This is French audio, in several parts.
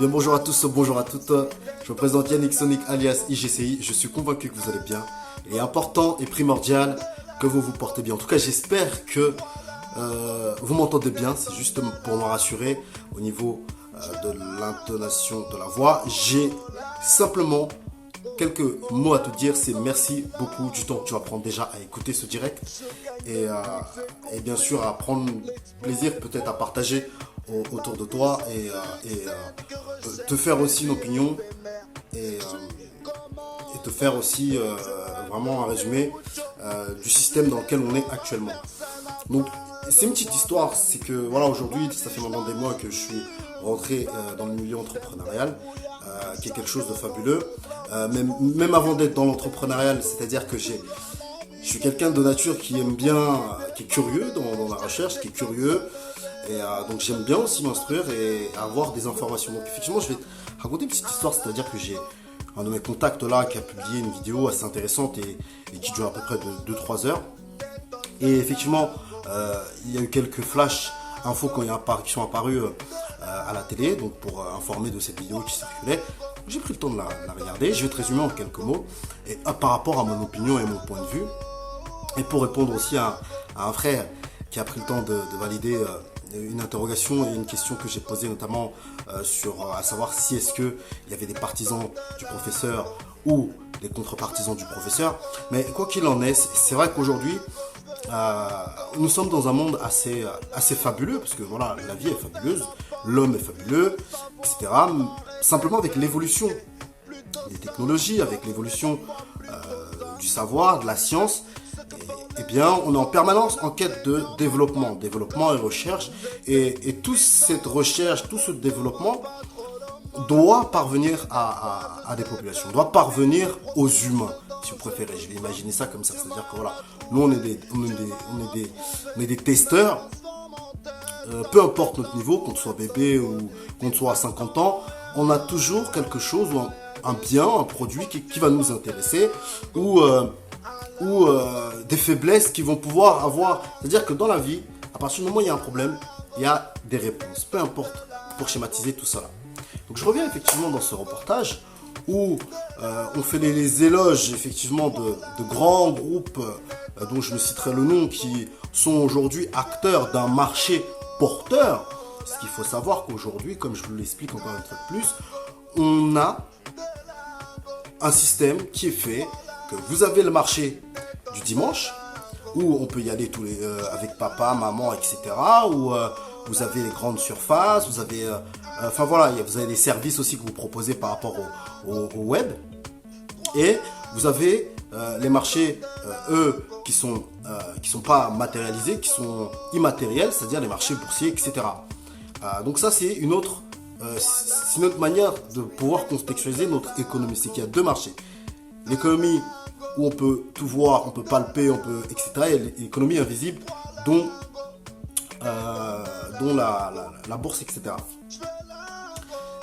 Bien bonjour à tous, bonjour à toutes. Je me présente Yannick Sonic alias IGCI. Je suis convaincu que vous allez bien. Et important et primordial que vous vous portez bien. En tout cas, j'espère que vous m'entendez bien. C'est juste pour me rassurer au niveau de l'intonation de la voix. J'ai simplement quelques mots à te dire. C'est merci beaucoup du temps que tu vas prendre déjà à écouter ce direct. Et bien sûr à prendre plaisir peut-être à partager autour de toi et te faire aussi une opinion et te faire aussi vraiment un résumé du système dans lequel on est actuellement. Donc c'est une petite histoire, c'est que voilà, aujourd'hui ça fait maintenant des mois que je suis rentré dans le milieu entrepreneurial, qui est quelque chose de fabuleux, même avant d'être dans l'entrepreneurial, c'est-à-dire que je suis quelqu'un de nature qui aime bien, qui est curieux dans la recherche, qui est curieux. Et donc j'aime bien aussi m'instruire et avoir des informations. Donc effectivement je vais te raconter une petite histoire, c'est-à-dire que j'ai un de mes contacts là qui a publié une vidéo assez intéressante et qui dure à peu près de 2-3 heures. Et effectivement il y a eu quelques flash infos qui sont apparus à la télé, donc pour informer de cette vidéo qui circulait. J'ai pris le temps de la regarder, je vais te résumer en quelques mots et par rapport à mon opinion et mon point de vue. Et pour répondre aussi à un frère qui a pris le temps de valider une interrogation et une question que j'ai posée notamment à savoir si est-ce qu'il y avait des partisans du professeur ou des contre-partisans du professeur. Mais quoi qu'il en est, c'est vrai qu'aujourd'hui, nous sommes dans un monde assez fabuleux, parce que voilà, la vie est fabuleuse, l'homme est fabuleux, etc. Simplement avec l'évolution des technologies, avec l'évolution du savoir, de la science, eh bien, on est en permanence en quête de développement et recherche. Et toute cette recherche, tout ce développement doit parvenir à des populations, doit parvenir aux humains, si vous préférez. Je vais imaginer ça comme ça. C'est-à-dire que voilà, nous, on est des testeurs. Peu importe notre niveau, qu'on soit bébé ou qu'on soit à 50 ans, on a toujours quelque chose, ou un bien, un produit qui va nous intéresser, ou des faiblesses qui vont pouvoir avoir. C'est-à-dire que dans la vie, à partir du moment où il y a un problème, il y a des réponses, peu importe, pour schématiser tout ça là. Donc je reviens effectivement dans ce reportage où on fait les éloges effectivement de grands groupes dont je me citerai le nom, qui sont aujourd'hui acteurs d'un marché porteur. Ce qu'il faut savoir qu'aujourd'hui, comme je vous l'explique encore une fois de plus, on a un système qui est fait que vous avez le marché du dimanche, où on peut y aller avec papa, maman, etc. Où vous avez les grandes surfaces, vous avez, enfin voilà, vous avez des services aussi que vous proposez par rapport au web. Et vous avez les marchés, eux, qui sont pas matérialisés, qui sont immatériels, c'est-à-dire les marchés boursiers, etc. Donc ça, c'est une autre manière de pouvoir contextualiser notre économie. C'est qu'il y a deux marchés. L'économie où on peut tout voir, on peut palper, etc. Et l'économie invisible dont la bourse, etc.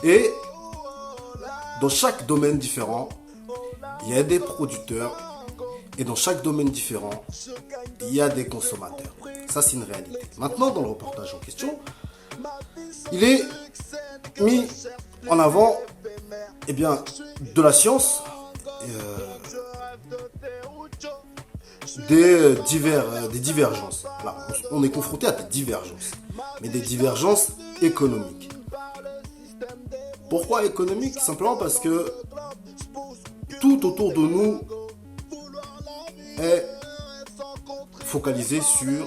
Et dans chaque domaine différent, il y a des producteurs, et dans chaque domaine différent, il y a des consommateurs. Ça, c'est une réalité. Maintenant, dans le reportage en question, il est mis en avant de la science, des divergences. Là, on est confronté à des divergences, mais des divergences économiques. Pourquoi économiques? Simplement parce que tout autour de nous est focalisé sur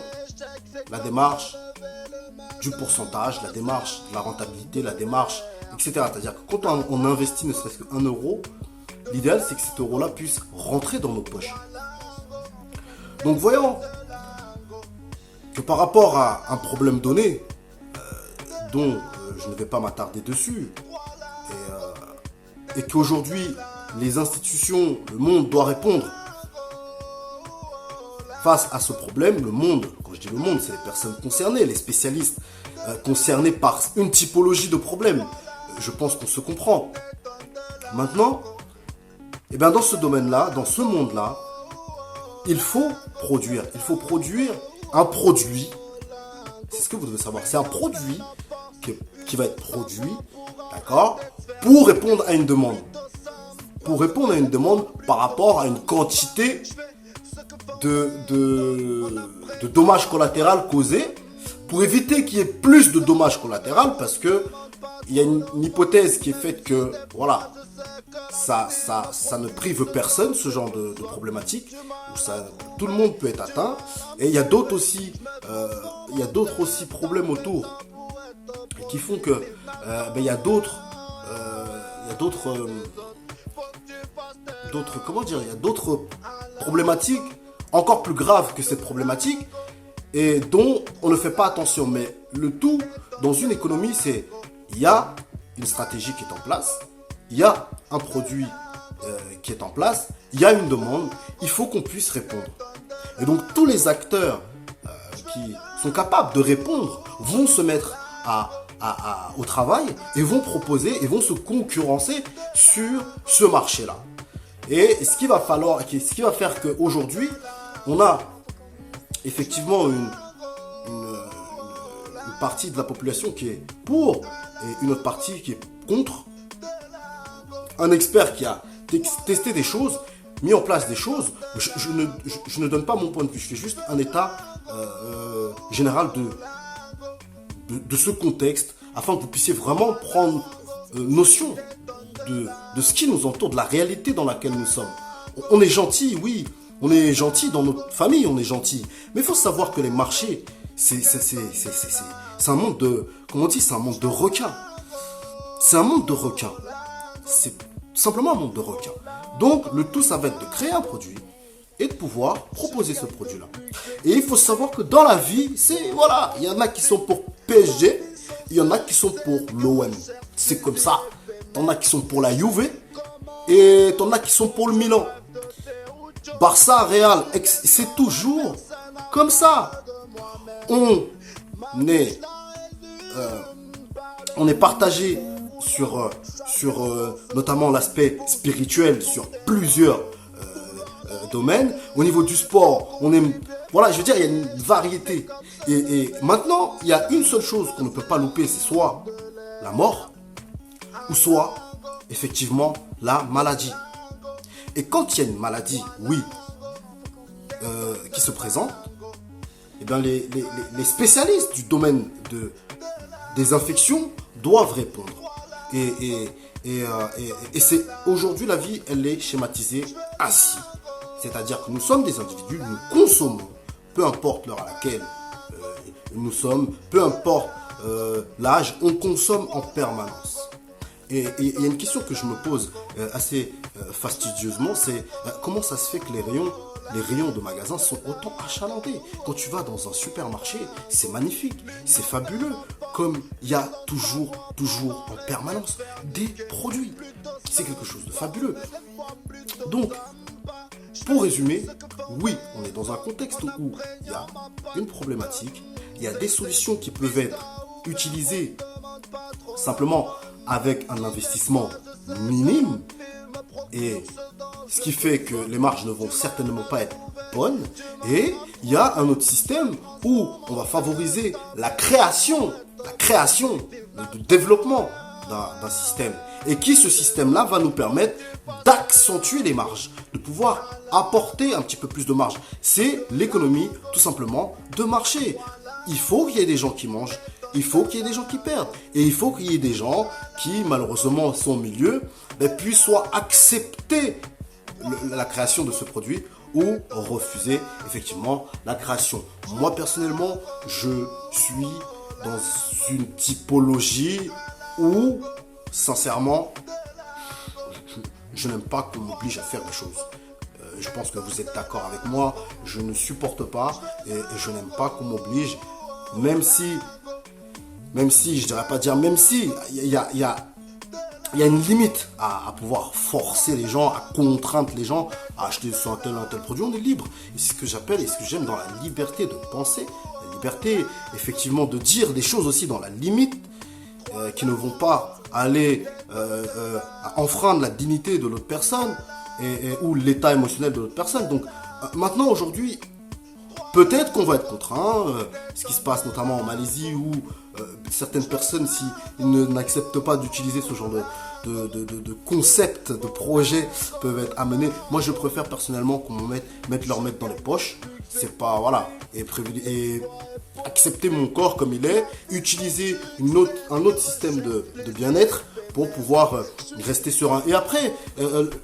la démarche du pourcentage, la démarche de la rentabilité, la démarche, etc. C'est-à-dire que quand on investit ne serait-ce qu'un euro, l'idéal c'est que cet euro-là puisse rentrer dans nos poches. Donc voyons que par rapport à un problème donné, dont je ne vais pas m'attarder dessus, et qu'aujourd'hui les institutions, le monde doit répondre face à ce problème. Le monde, quand je dis le monde, c'est les personnes concernées, les spécialistes concernés par une typologie de problème. Je pense qu'on se comprend. Maintenant, dans ce domaine-là, dans ce monde-là, il faut produire un produit. C'est ce que vous devez savoir. C'est un produit qui va être produit, d'accord, pour répondre à une demande. Pour répondre à une demande par rapport à une quantité de dommages collatéraux causés, pour éviter qu'il y ait plus de dommages collatéraux, parce que il y a une hypothèse qui est faite que, voilà, ça ne prive personne, ce genre de problématique, où tout le monde peut être atteint, et il y a d'autres aussi, problèmes autour, qui font que, il y a d'autres, comment dire, il y a d'autres problématiques encore plus graves que cette problématique et dont on ne fait pas attention. Mais le tout dans une économie, c'est il y a une stratégie qui est en place, il y a un produit qui est en place, il y a une demande, il faut qu'on puisse répondre. Et donc tous les acteurs qui sont capables de répondre vont se mettre au travail et vont proposer et vont se concurrencer sur ce marché-là. Et ce qui va faire qu'aujourd'hui, on a effectivement une partie de la population qui est pour et une autre partie qui est contre. Un expert qui a testé des choses, mis en place des choses. Je ne donne pas mon point de vue, je fais juste un état général de ce contexte afin que vous puissiez vraiment prendre notion de ce qui nous entoure, de la réalité dans laquelle nous sommes. On est gentil, oui, on est gentil dans notre famille, on est gentil. Mais il faut savoir que les marchés, c'est un monde de, comment on dit, c'est un monde de requins. C'est un monde de requins. C'est simplement un monde de requins. Donc, le tout, ça va être de créer un produit et de pouvoir proposer ce produit-là. Et il faut savoir que dans la vie, voilà, il y en a qui sont pour PSG, il y en a qui sont pour l'OM. C'est comme ça. T'en as qui sont pour la Juve et t'en as qui sont pour le Milan. Barça, Real, c'est toujours comme ça. On est partagé sur notamment l'aspect spirituel sur plusieurs domaines. Au niveau du sport, voilà, je veux dire, il y a une variété. Et maintenant, il y a une seule chose qu'on ne peut pas louper, c'est soit la mort, ou soit, effectivement, la maladie. Et quand il y a une maladie, oui, qui se présente, eh bien les spécialistes du domaine des infections doivent répondre. Et c'est aujourd'hui, la vie, elle est schématisée ainsi. C'est-à-dire que nous sommes des individus, nous consommons, peu importe l'heure à laquelle nous sommes, peu importe l'âge, on consomme en permanence. Et il y a une question que je me pose assez fastidieusement, c'est comment ça se fait que les rayons de magasins sont autant achalandés. Quand tu vas dans un supermarché, c'est magnifique, c'est fabuleux, comme il y a toujours en permanence des produits. C'est quelque chose de fabuleux. Donc, pour résumer, oui, on est dans un contexte où il y a une problématique, il y a des solutions qui peuvent être utilisées simplement avec un investissement minime, et ce qui fait que les marges ne vont certainement pas être bonnes. Et il y a un autre système où on va favoriser la création, le développement d'un système. Et ce système-là va nous permettre d'accentuer les marges, de pouvoir apporter un petit peu plus de marge. C'est l'économie, tout simplement, de marché. Il faut qu'il y ait des gens qui mangent, il faut qu'il y ait des gens qui perdent. Et il faut qu'il y ait des gens qui, malheureusement, sont au milieu, puissent soit accepter la création de ce produit ou refuser, effectivement, la création. Moi, personnellement, je suis dans une typologie où, sincèrement, je n'aime pas qu'on m'oblige à faire des choses. Je pense que vous êtes d'accord avec moi. Je ne supporte pas et je n'aime pas qu'on m'oblige, même si, je dirais pas dire, même si, il y a une limite à pouvoir forcer les gens, à contraindre les gens à acheter sur un tel produit. On est libre. Et c'est ce que j'appelle et ce que j'aime dans la liberté de penser, la liberté, effectivement, de dire des choses aussi dans la limite, qui ne vont pas aller enfreindre la dignité de l'autre personne ou l'état émotionnel de l'autre personne. Donc maintenant, aujourd'hui, Peut-être qu'on va être contraint, ce qui se passe notamment en Malaisie où certaines personnes, si ils n'acceptent pas d'utiliser ce genre de concept, de projet, peuvent être amenés. Moi, je préfère personnellement qu'on me mette leur dans les poches. C'est pas, voilà, et accepter mon corps comme il est, utiliser un autre système de bien-être pour pouvoir rester serein. Et après,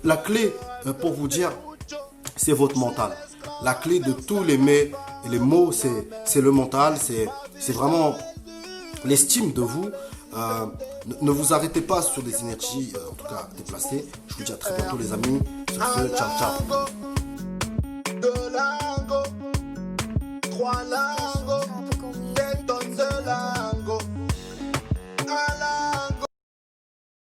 la clé, pour vous dire, c'est votre mental. La clé de tous les mets et les mots, c'est le mental, c'est vraiment l'estime de vous. Ne vous arrêtez pas sur des énergies, en tout cas déplacées. Je vous dis à très bientôt les amis. Sur ce, ciao ciao.